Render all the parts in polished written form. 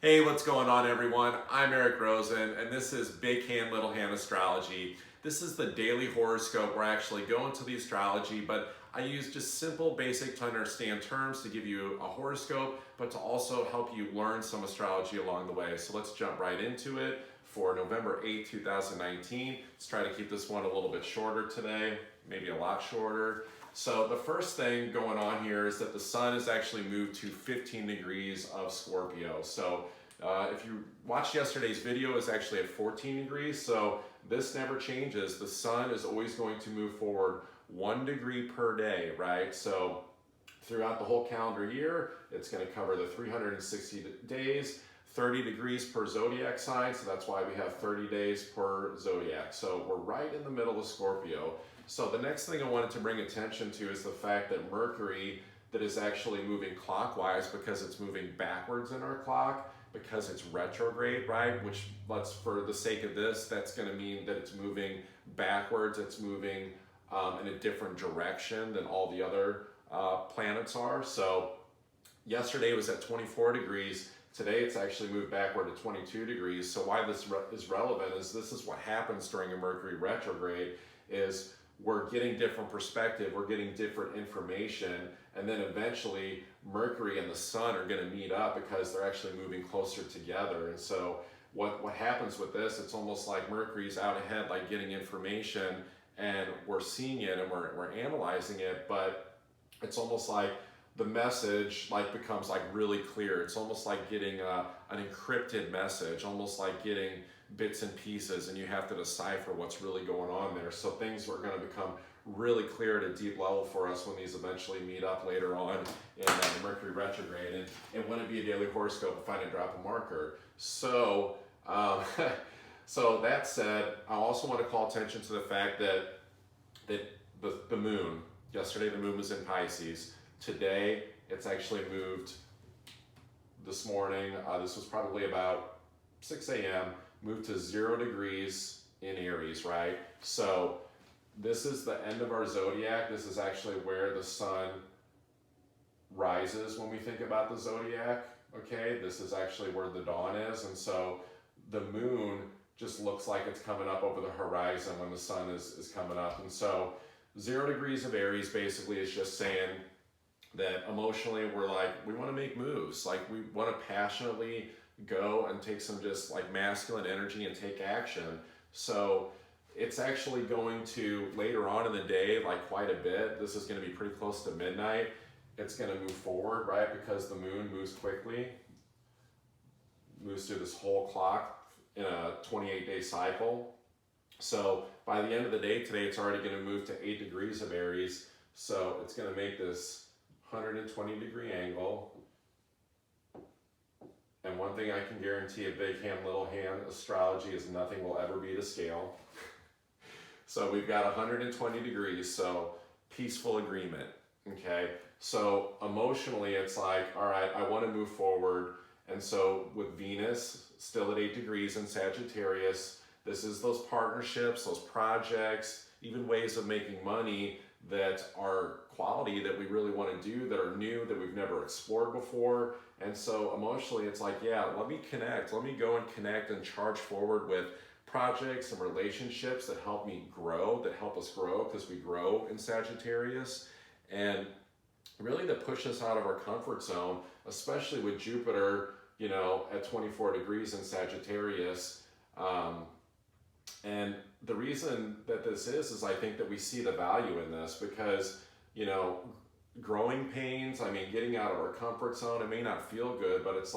Hey, what's going on, everyone? I'm Eric Rosen, and this is Big Hand, Little Hand Astrology. This is the daily horoscope where I actually go into the astrology, but I use just simple, basic to understand terms to give you a horoscope, but to also help you learn some astrology along the way. So let's jump right into it for November 8, 2019. Let's try to keep this one a little bit shorter today, maybe a lot shorter. So the first thing going on here is that the sun has actually moved to 15 degrees of Scorpio. So if you watched yesterday's video, it's actually at 14 degrees. So this never changes. The sun is always going to move forward 1 degree per day, right? So throughout the whole calendar year, it's going to cover the 360 days, 30 degrees per zodiac sign. So that's why we have 30 days per zodiac. So we're right in the middle of Scorpio. So the next thing I wanted to bring attention to is the fact that Mercury, that is actually moving clockwise because it's moving backwards in our clock, because it's retrograde, right? Which, for the sake of this, that's going to mean that it's moving backwards. It's moving in a different direction than all the other planets are. So yesterday it was at 24 degrees. Today it's actually moved backward to 22 degrees. So why this is relevant is this is what happens during a Mercury retrograde is we're getting different perspective, we're getting different information, and then eventually Mercury and the sun are going to meet up because they're actually moving closer together. And so what happens with this, it's almost like Mercury's out ahead, like getting information, and we're seeing it and we're analyzing it, but it's almost like the message becomes really clear. It's almost like getting an encrypted message, almost like getting bits and pieces, and you have to decipher what's really going on there. So things are going to become really clear at a deep level for us when these eventually meet up later on in the Mercury retrograde. And it wouldn't be a daily horoscope if I didn't drop a marker. So, so that said, I also want to call attention to the fact that the moon, yesterday the moon was in Pisces. Today it's actually moved this morning. This was probably about 6 a.m. moved to 0 degrees in Aries, right? So this is the end of our zodiac. This is actually where the sun rises when we think about the zodiac, okay? This is actually where the dawn is. And so the moon just looks like it's coming up over the horizon when the sun is coming up. And so 0 degrees of Aries basically is just saying that emotionally we want to make moves. We want to passionately go and take some just masculine energy and take action. So it's actually going to, later on in the day, quite a bit, this is going to be pretty close to midnight, it's going to move forward, right? Because the moon moves quickly, moves through this whole clock in a 28-day cycle. So by the end of the day today, it's already going to move to 8 degrees of Aries. So it's going to make this 120 degree angle. And one thing I can guarantee of big hand, little hand astrology is nothing will ever be to scale. So we've got 120 degrees, so peaceful agreement, okay? So emotionally, it's all right, I want to move forward. And so with Venus still at 8 degrees in Sagittarius, this is those partnerships, those projects, even ways of making money that are quality that we really want to do, that are new, that we've never explored before. And so emotionally, it's yeah, let me connect. Let me go and connect and charge forward with projects and relationships that help me grow, that help us grow because we grow in Sagittarius. And really to push us out of our comfort zone, especially with Jupiter, at 24 degrees in Sagittarius. And the reason that this is I think that we see the value in this because, growing pains, getting out of our comfort zone, it may not feel good, but it's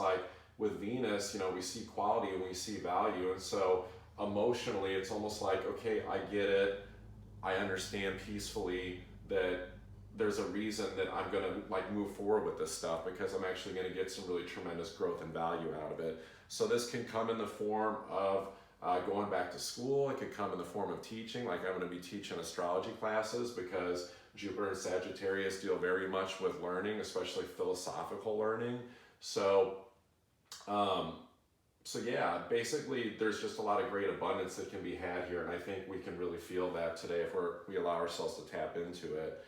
with Venus, we see quality and we see value. And so emotionally, it's almost okay, I get it. I understand peacefully that there's a reason that I'm going to move forward with this stuff because I'm actually going to get some really tremendous growth and value out of it. So this can come in the form of going back to school. It could come in the form of teaching, I'm going to be teaching astrology classes because Jupiter and Sagittarius deal very much with learning, especially philosophical learning. So yeah, basically there's just a lot of great abundance that can be had here, and I think we can really feel that today if we allow ourselves to tap into it.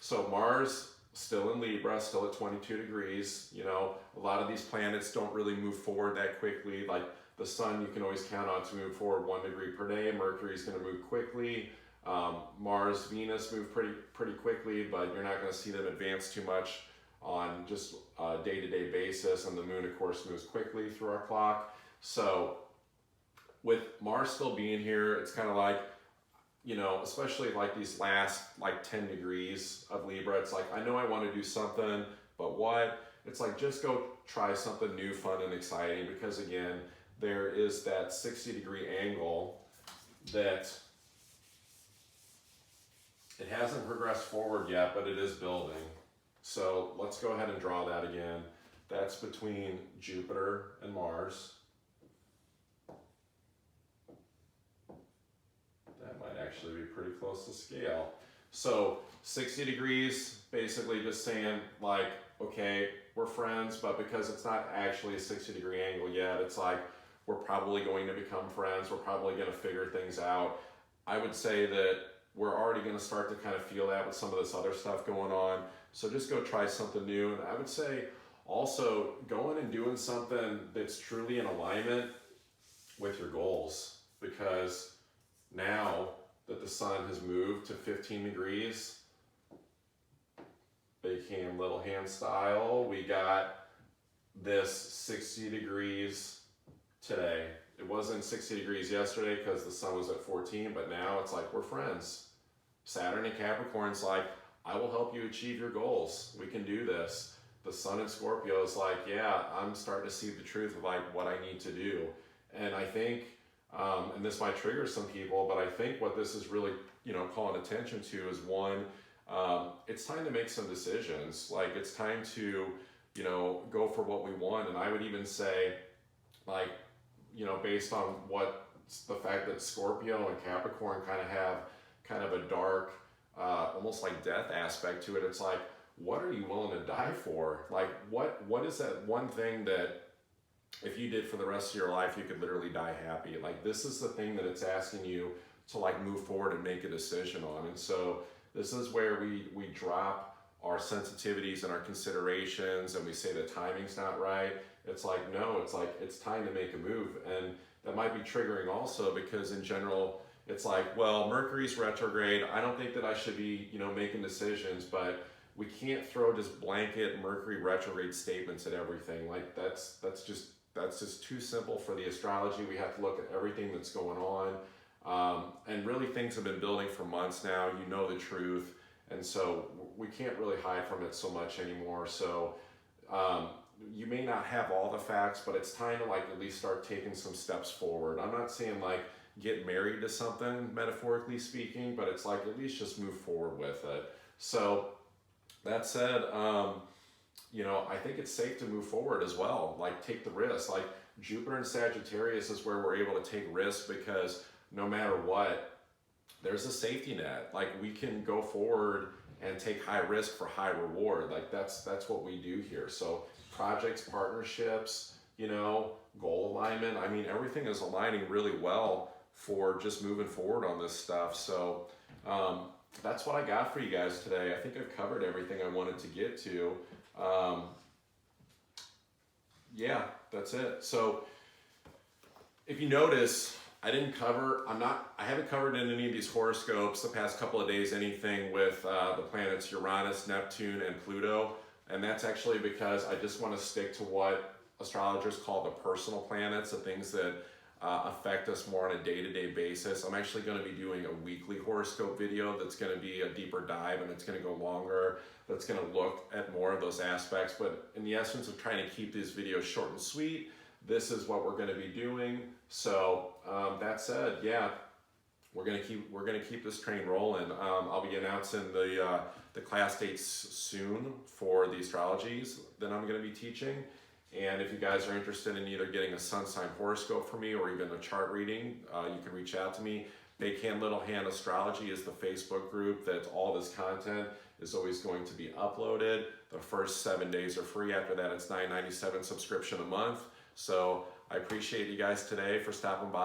So Mars still in Libra, still at 22 degrees. You know, a lot of these planets don't really move forward that quickly. Like the sun, you can always count on to move forward 1 degree per day. Mercury's going to move quickly. Mars, Venus move pretty quickly, but you're not going to see them advance too much on just a day-to-day basis. And the moon, of course, moves quickly through our clock. So with Mars still being here, it's kind of like, you know, especially like these last like 10 degrees of Libra, it's like, I know I want to do something, but what? It's like, just go try something new, fun, and exciting, because again, there is that 60-degree angle that it hasn't progressed forward yet, but it is building. So let's go ahead and draw that again. That's between Jupiter and Mars. That might actually be pretty close to scale. So 60 degrees, basically just saying like, okay, we're friends, but because it's not actually a 60-degree angle yet, it's like, we're probably going to become friends. We're probably going to figure things out. I would say that we're already going to start to kind of feel that with some of this other stuff going on. So just go try something new. And I would say also going and doing something that's truly in alignment with your goals, because now that the sun has moved to 15 degrees, big hand, little hand style, we got this 60 degrees today. It wasn't 60 degrees yesterday because the sun was at 14, but now it's like, we're friends. Saturn and Capricorn's like, I will help you achieve your goals. We can do this. The sun in Scorpio is like, yeah, I'm starting to see the truth of like what I need to do. And I think, and this might trigger some people, but I think what this is really, you know, calling attention to is one, it's time to make some decisions. Like, it's time to, you know, go for what we want. And I would even say, like, you know, based on what the fact that Scorpio and Capricorn kind of have kind of a dark, almost like death aspect to it. It's like, what are you willing to die for? Like, what is that one thing that if you did for the rest of your life, you could literally die happy? Like, this is the thing that it's asking you to like move forward and make a decision on. And so this is where we drop our sensitivities and our considerations, and we say the timing's not right. It's like, no, it's like, it's time to make a move. And that might be triggering also, because in general, it's like, well, Mercury's retrograde. I don't think that I should be, you know, making decisions, but we can't throw just blanket Mercury retrograde statements at everything. Like, that's just too simple for the astrology. We have to look at everything that's going on. And really, things have been building for months now. You know the truth. And so we can't really hide from it so much anymore. So you may not have all the facts, but it's time to like at least start taking some steps forward. I'm not saying like get married to something, metaphorically speaking, but it's like at least just move forward with it. So that said, you know, I think it's safe to move forward as well. Like, take the risk. Like, Jupiter and Sagittarius is where we're able to take risks, because no matter what, there's a safety net. Like, we can go forward and take high risk for high reward. Like, that's what we do here. So projects, partnerships, you know, goal alignment. I mean, everything is aligning really well for just moving forward on this stuff. So that's what I got for you guys today. I think I've covered everything I wanted to get to. Yeah, that's it. So if you notice, I haven't covered in any of these horoscopes the past couple of days anything with the planets Uranus, Neptune, and Pluto. And that's actually because I just want to stick to what astrologers call the personal planets, the things that affect us more on a day-to-day basis. I'm actually going to be doing a weekly horoscope video that's going to be a deeper dive, and it's going to go longer. That's going to look at more of those aspects. But in the essence of trying to keep these videos short and sweet, this is what we're going to be doing. So that said, yeah, we're going to keep this train rolling. I'll be announcing the class dates soon for the astrologies that I'm going to be teaching. And if you guys are interested in either getting a sun sign horoscope for me or even a chart reading, you can reach out to me. Big Hand, Little Hand Astrology is the Facebook group that all this content is always going to be uploaded. The first 7 days are free. After that, it's $9.97 subscription a month. So I appreciate you guys today for stopping by.